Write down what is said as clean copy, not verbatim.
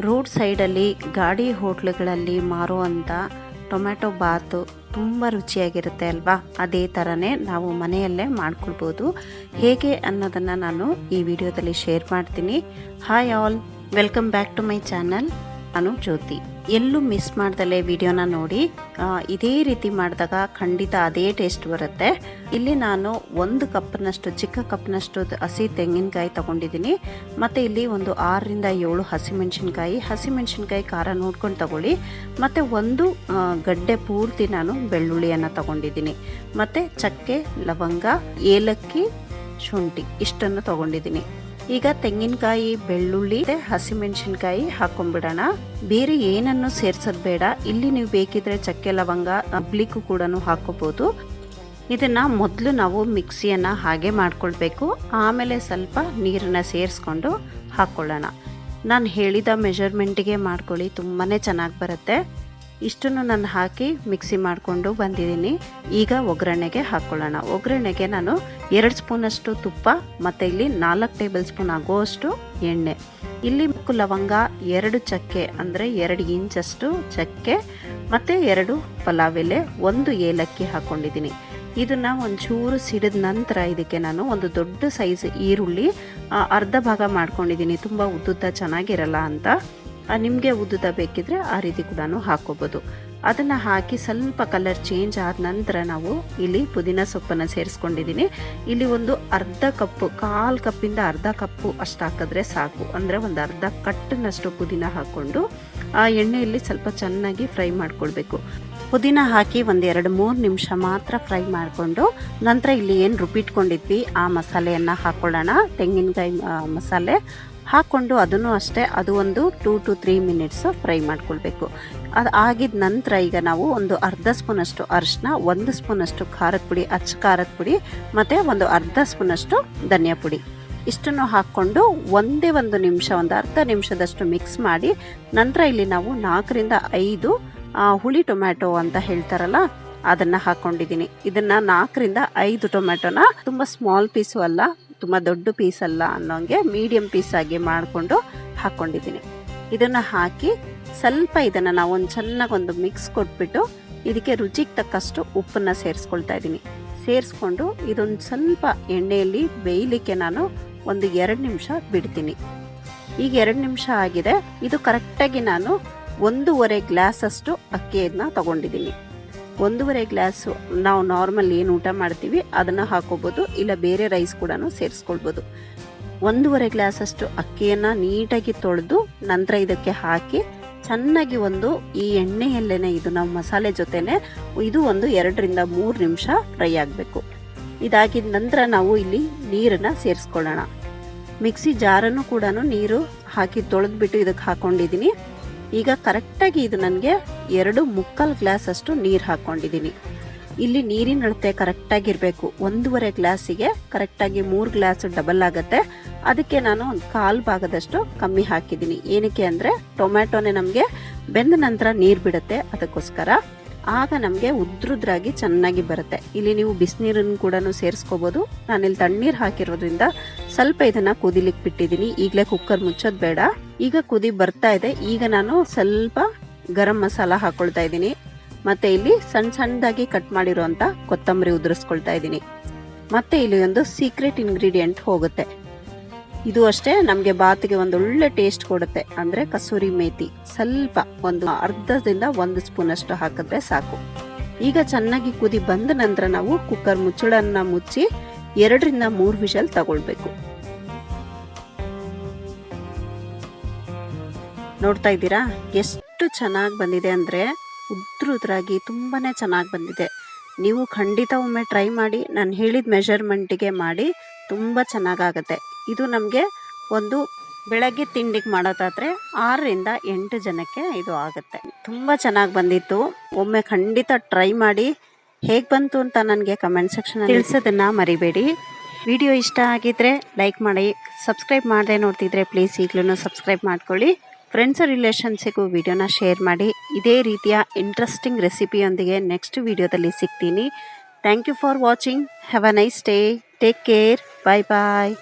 Road ಸೈಡಲ್ಲಿ ಗಾಡಿ ಹೋಟ್ಲುಗಳಲ್ಲಿ ಮಾರುವಂಥ tomato ಬಾತು ತುಂಬ ರುಚಿಯಾಗಿರುತ್ತೆ ಅಲ್ವಾ. ಅದೇ ಥರನೇ ನಾವು ಮನೆಯಲ್ಲೇ ಮಾಡ್ಕೊಳ್ಬೋದು. ಹೇಗೆ ಅನ್ನೋದನ್ನು ನಾನು ಈ ವಿಡಿಯೋದಲ್ಲಿ ಶೇರ್ ಮಾಡ್ತೀನಿ. Hi all, welcome back to my channel. ನಾನು ಜ್ಯೋತಿ. ಎಲ್ಲೂ ಮಿಸ್ ಮಾಡ್ದಲೇ ವಿಡಿಯೋನ ನೋಡಿ. ಇದೇ ರೀತಿ ಮಾಡಿದಾಗ ಖಂಡಿತ ಅದೇ ಟೇಸ್ಟ್ ಬರುತ್ತೆ. ಇಲ್ಲಿ ನಾನು 1 ಕಪ್ನಷ್ಟು ಚಿಕ್ಕ ಕಪ್ನಷ್ಟು ಹಸಿ ತೆಂಗಿನಕಾಯಿ ತಗೊಂಡಿದ್ದೀನಿ. ಮತ್ತು ಇಲ್ಲಿ ಒಂದು 6ರಿಂದ 7 ಹಸಿಮೆಣಸಿನ್ಕಾಯಿ ಖಾರ ನೋಡ್ಕೊಂಡು ತಗೊಳ್ಳಿ. ಮತ್ತು 1 ಗಡ್ಡೆ ಪೂರ್ತಿ ನಾನು ಬೆಳ್ಳುಳ್ಳಿಯನ್ನು ತಗೊಂಡಿದ್ದೀನಿ. ಮತ್ತು ಚಕ್ಕೆ, ಲವಂಗ, ಏಲಕ್ಕಿ, ಶುಂಠಿ ಇಷ್ಟನ್ನು ತಗೊಂಡಿದ್ದೀನಿ. ಈಗ ತೆಂಗಿನಕಾಯಿ, ಬೆಳ್ಳುಳ್ಳಿ, ಹಸಿಮೆಣಸಿನ್ಕಾಯಿ ಹಾಕೊಂಡ್ಬಿಡೋಣ. ಬೇರೆ ಏನನ್ನು ಸೇರ್ಸೋದು ಬೇಡ. ಇಲ್ಲಿ ನೀವು ಬೇಕಿದ್ರೆ ಚಕ್ಕೆ, ಲವಂಗ, ಹಬ್ಲಿಕ್ಕೂ ಕೂಡ ಹಾಕೋಬಹುದು. ಇದನ್ನ ಮೊದಲು ನಾವು ಮಿಕ್ಸಿಯನ್ನು ಹಾಗೆ ಮಾಡ್ಕೊಳ್ಬೇಕು. ಆಮೇಲೆ ಸ್ವಲ್ಪ ನೀರನ್ನು ಸೇರಿಸ್ಕೊಂಡು ಹಾಕ್ಕೊಳ್ಳೋಣ. ನಾನು ಹೇಳಿದ ಮೆಜರ್ಮೆಂಟಿಗೆ ಮಾಡ್ಕೊಳ್ಳಿ, ತುಂಬಾ ಚೆನ್ನಾಗಿ ಬರುತ್ತೆ. ಇಷ್ಟನ್ನು ನಾನು ಹಾಕಿ ಮಿಕ್ಸಿ ಮಾಡಿಕೊಂಡು ಬಂದಿದ್ದೀನಿ. ಈಗ ಒಗ್ಗರಣೆಗೆ ಹಾಕ್ಕೊಳ್ಳೋಣ. ಒಗ್ಗರಣೆಗೆ ನಾನು 2 ಸ್ಪೂನಷ್ಟು ತುಪ್ಪ ಮತ್ತು ಇಲ್ಲಿ 4 ಟೇಬಲ್ ಸ್ಪೂನ್ ಆಗೋಷ್ಟು ಎಣ್ಣೆ. ಇಲ್ಲಿ ಲವಂಗ, 2 ಚಕ್ಕೆ ಅಂದರೆ 2 ಇಂಚಷ್ಟು ಚಕ್ಕೆ ಮತ್ತು 2 ಪಲಾವ್ ಎಲೆ, 1 ಏಲಕ್ಕಿ ಹಾಕ್ಕೊಂಡಿದ್ದೀನಿ. ಇದನ್ನು ಒಂಚೂರು ಸಿಡಿದ ನಂತರ ಇದಕ್ಕೆ ನಾನು ಒಂದು ದೊಡ್ಡ ಸೈಜ್ ಈರುಳ್ಳಿ ಅರ್ಧ ಭಾಗ ಮಾಡ್ಕೊಂಡಿದ್ದೀನಿ. ತುಂಬ ಉದ್ದುದ್ದ ಚೆನ್ನಾಗಿರಲ್ಲ ಅಂತ. ನಿಮಗೆ ಉದ್ದುದ ಬೇಕಿದ್ರೆ ಆ ರೀತಿ ಕೂಡ ಹಾಕೋಬೋದು. ಅದನ್ನು ಹಾಕಿ ಸ್ವಲ್ಪ ಕಲರ್ ಚೇಂಜ್ ಆದ ನಂತರ ನಾವು ಇಲ್ಲಿ ಪುದೀನ ಸೊಪ್ಪನ್ನು ಸೇರಿಸ್ಕೊಂಡಿದ್ದೀನಿ. ಇಲ್ಲಿ ಒಂದು ಅರ್ಧ ಕಪ್ಪು, 1/4 ಕಪ್ಪಿಂದ ಅರ್ಧ ಕಪ್ಪು ಅಷ್ಟು ಹಾಕಿದ್ರೆ ಸಾಕು. ಅಂದರೆ ಒಂದು ಅರ್ಧ ಕಟ್ಟಿನಷ್ಟು ಪುದೀನ ಹಾಕ್ಕೊಂಡು ಆ ಎಣ್ಣೆಯಲ್ಲಿ ಸ್ವಲ್ಪ ಚೆನ್ನಾಗಿ ಫ್ರೈ ಮಾಡ್ಕೊಳ್ಬೇಕು. ಪುದೀನ ಹಾಕಿ ಒಂದು 2-3 ನಿಮಿಷ ಮಾತ್ರ ಫ್ರೈ ಮಾಡಿಕೊಂಡು ನಂತರ ಇಲ್ಲಿ ಏನು ರುಬ್ಬಿಟ್ಕೊಂಡಿದ್ವಿ ಆ ಮಸಾಲೆಯನ್ನು ಹಾಕ್ಕೊಳ್ಳೋಣ. ತೆಂಗಿನಕಾಯಿ ಮಸಾಲೆ ಹಾಕ್ಕೊಂಡು ಅದನ್ನು ಅಷ್ಟೇ ಅದು ಒಂದು 2 to 3 ಮಿನಿಟ್ಸ್ ಫ್ರೈ ಮಾಡ್ಕೊಳ್ಬೇಕು. ಅದು ಆಗಿದ ನಂತರ ಈಗ ನಾವು ಒಂದು ಅರ್ಧ ಸ್ಪೂನಷ್ಟು ಅರಿಶಿನ, 1 ಸ್ಪೂನಷ್ಟು ಖಾರದ ಪುಡಿ, ಅಚ್ಚ ಖಾರದ ಪುಡಿ ಮತ್ತು ಒಂದು ಅರ್ಧ ಸ್ಪೂನಷ್ಟು ಧನಿಯಾ ಪುಡಿ ಇಷ್ಟನ್ನು ಹಾಕ್ಕೊಂಡು ಒಂದೇ ಒಂದು ನಿಮಿಷ, ಒಂದು ಅರ್ಧ ನಿಮಿಷದಷ್ಟು ಮಿಕ್ಸ್ ಮಾಡಿ ನಂತರ ಇಲ್ಲಿ ನಾವು 4ರಿಂದ 5 ಹುಳಿ ಟೊಮ್ಯಾಟೊ ಅಂತ ಹೇಳ್ತಾರಲ್ಲ ಅದನ್ನು ಹಾಕ್ಕೊಂಡಿದ್ದೀನಿ. ಇದನ್ನು 4ರಿಂದ 5 ಟೊಮ್ಯಾಟೊನ ತುಂಬ ಸ್ಮಾಲ್ ಪೀಸು ಅಲ್ಲ, ತುಂಬ ದೊಡ್ಡ ಪೀಸ್ ಅಲ್ಲ ಅನ್ನೋಂಗೆ ಮೀಡಿಯಂ ಪೀಸ್ ಆಗಿ ಮಾಡಿಕೊಂಡು ಹಾಕ್ಕೊಂಡಿದ್ದೀನಿ. ಇದನ್ನು ಹಾಕಿ ಸ್ವಲ್ಪ ಇದನ್ನು ನಾವು ಚೆನ್ನಾಗಿ ಮಿಕ್ಸ್ ಕೊಟ್ಬಿಟ್ಟು ಇದಕ್ಕೆ ರುಚಿಗೆ ತಕ್ಕಷ್ಟು ಉಪ್ಪನ್ನು ಸೇರಿಸ್ಕೊಳ್ತಾ ಇದ್ದೀನಿ. ಸೇರಿಸ್ಕೊಂಡು ಇದೊಂದು ಸ್ವಲ್ಪ ಎಣ್ಣೆಯಲ್ಲಿ ಬೇಯಲಿಕ್ಕೆ ನಾನು ಒಂದು 2 ನಿಮಿಷ ಬಿಡ್ತೀನಿ. ಈಗ 2 ನಿಮಿಷ ಆಗಿದೆ. ಇದು ಕರೆಕ್ಟಾಗಿ ನಾನು 1.5 ಗ್ಲಾಸಷ್ಟು ಅಕ್ಕಿಯನ್ನು ತಗೊಂಡಿದ್ದೀನಿ. 1.5 ಗ್ಲಾಸು ನಾವು ನಾರ್ಮಲ್ ಏನು ಊಟ ಮಾಡ್ತೀವಿ ಅದನ್ನು ಹಾಕೋಬೋದು, ಇಲ್ಲ ಬೇರೆ ರೈಸ್ ಕೂಡ ಸೇರಿಸ್ಕೊಳ್ಬೋದು. 1.5 ಗ್ಲಾಸಷ್ಟು ಅಕ್ಕಿಯನ್ನು ನೀಟಾಗಿ ತೊಳೆದು ನಂತರ ಇದಕ್ಕೆ ಹಾಕಿ ಚೆನ್ನಾಗಿ ಈ ಎಣ್ಣೆಯಲ್ಲೇ ಇದು ನಾವು ಮಸಾಲೆ ಜೊತೆನೆ ಇದು ಒಂದು 2ರಿಂದ 3 ನಿಮಿಷ ಫ್ರೈ ಆಗಬೇಕು. ಇದಾಗಿದ ನಂತರ ನಾವು ಇಲ್ಲಿ ನೀರನ್ನು ಸೇರಿಸ್ಕೊಳ್ಳೋಣ. ಮಿಕ್ಸಿ ಜಾರನ್ನು ಕೂಡ ನೀರು ಹಾಕಿ ತೊಳೆದ್ಬಿಟ್ಟು ಇದಕ್ಕೆ ಹಾಕೊಂಡಿದ್ದೀನಿ. ಈಗ ಕರೆಕ್ಟಾಗಿ ಇದು ನನಗೆ 2.25 ಗ್ಲಾಸ್ ಅಷ್ಟು ನೀರು ಹಾಕ್ಕೊಂಡಿದ್ದೀನಿ. ಇಲ್ಲಿ ನೀರಿನ ಅಳತೆ ಕರೆಕ್ಟಾಗಿರಬೇಕು. 1.5 ಗ್ಲಾಸಿಗೆ ಕರೆಕ್ಟಾಗಿ 3 ಗ್ಲಾಸ್ ಡಬಲ್ ಆಗುತ್ತೆ. ಅದಕ್ಕೆ ನಾನು ಒಂದು 1/4 ಭಾಗದಷ್ಟು ಕಮ್ಮಿ ಹಾಕಿದ್ದೀನಿ. ಏನಕ್ಕೆ ಅಂದರೆ ಟೊಮ್ಯಾಟೊನೇ ನಮಗೆ ಬೆಂದ ನಂತರ ನೀರು ಬಿಡುತ್ತೆ, ಅದಕ್ಕೋಸ್ಕರ ಆಗ ನಮಗೆ ಉದ್ರುದ್ರಾಗಿ ಚೆನ್ನಾಗಿ ಬರುತ್ತೆ. ಇಲ್ಲಿ ನೀವು ಬಿಸಿನೀರನ್ನು ಕೂಡ ಸೇರಿಸ್ಕೋಬೋದು. ನಾನಿಲ್ಲಿ ತಣ್ಣೀರು ಹಾಕಿರೋದ್ರಿಂದ ಸ್ವಲ್ಪ ಇದನ್ನು ಕುದಿಲಿಕ್ಕೆ ಬಿಟ್ಟಿದ್ದೀನಿ. ಈಗಲೇ ಕುಕ್ಕರ್ ಮುಚ್ಚೋದು ಬೇಡ. ಈಗ ಕುದಿ ಬರ್ತಾ ಇದೆ. ಈಗ ನಾನು ಸ್ವಲ್ಪ ಗರಂ ಮಸಾಲ ಹಾಕೊಳ್ತಾ ಇದ್ದೀನಿ. ಮತ್ತು ಇಲ್ಲಿ ಸಣ್ಣದಾಗಿ ಕಟ್ ಮಾಡಿರೋಂಥ ಕೊತ್ತಂಬರಿ ಉದುರಿಸ್ಕೊಳ್ತಾ ಇದ್ದೀನಿ. ಮತ್ತು ಇಲ್ಲಿ ಒಂದು ಸೀಕ್ರೆಟ್ ಇಂಗ್ರೀಡಿಯೆಂಟ್ ಹೋಗುತ್ತೆ. ಇದು ಅಷ್ಟೇ ನಮಗೆ ಬಾತಿಗೆ ಒಂದು ಒಳ್ಳೆ ಟೇಸ್ಟ್ ಕೊಡುತ್ತೆ. ಅಂದರೆ ಕಸೂರಿ ಮೇಥಿ ಸ್ವಲ್ಪ ಒಂದು ಅರ್ಧದಿಂದ 1 ಸ್ಪೂನಷ್ಟು ಹಾಕಿದ್ರೆ ಸಾಕು. ಈಗ ಚೆನ್ನಾಗಿ ಕುದಿ ಬಂದ ನಂತರ ನಾವು ಕುಕ್ಕರ್ ಮುಚ್ಚಳನ್ನ ಮುಚ್ಚಿ 2ರಿಂದ 3 ವಿಷಲ್ ತಗೊಳ್ಬೇಕು. ನೋಡ್ತಾ ಇದ್ದೀರಾ ಎಷ್ಟು ಚೆನ್ನಾಗಿ ಬಂದಿದೆ ಅಂದರೆ ಉದ್ರಾಗಿ ತುಂಬಾ ಚೆನ್ನಾಗಿ ಬಂದಿದೆ. ನೀವು ಖಂಡಿತ ಒಮ್ಮೆ ಟ್ರೈ ಮಾಡಿ. ನಾನು ಹೇಳಿದ ಮೆಜರ್ಮೆಂಟಿಗೆ ಮಾಡಿ, ತುಂಬ ಚೆನ್ನಾಗಾಗತ್ತೆ. ಇದು ನಮಗೆ ಒಂದು ಬೆಳಗ್ಗೆ ತಿಂಡಿಗೆ ಮಾಡೋದಾದರೆ 6ರಿಂದ 8 ಜನಕ್ಕೆ ಇದು ಆಗುತ್ತೆ. ತುಂಬ ಚೆನ್ನಾಗಿ ಬಂದಿತ್ತು. ಒಮ್ಮೆ ಖಂಡಿತ ಟ್ರೈ ಮಾಡಿ. ಹೇಗೆ ಬಂತು ಅಂತ ನನಗೆ ಕಮೆಂಟ್ ಸೆಕ್ಷನ್ ತಿಳಿಸೋದನ್ನು ಮರಿಬೇಡಿ. ವಿಡಿಯೋ ಇಷ್ಟ ಆಗಿದ್ರೆ ಲೈಕ್ ಮಾಡಿ. ಸಬ್ಸ್ಕ್ರೈಬ್ ಮಾಡದೆ ನೋಡ್ತಿದ್ರೆ ಪ್ಲೀಸ್ ಈಗಲೂ ಸಬ್ಸ್ಕ್ರೈಬ್ ಮಾಡ್ಕೊಳ್ಳಿ. ಫ್ರೆಂಡ್ಸ್ ರಿಲೇಷನ್ಸಿಗೂ ವಿಡಿಯೋನ ಶೇರ್ ಮಾಡಿ. ಇದೇ ರೀತಿಯ ಇಂಟ್ರೆಸ್ಟಿಂಗ್ ರೆಸಿಪಿಯೊಂದಿಗೆ ನೆಕ್ಸ್ಟ್ ವಿಡಿಯೋದಲ್ಲಿ ಸಿಗ್ತೀನಿ. Thank you for watching. Have a nice day. Take care. Bye bye.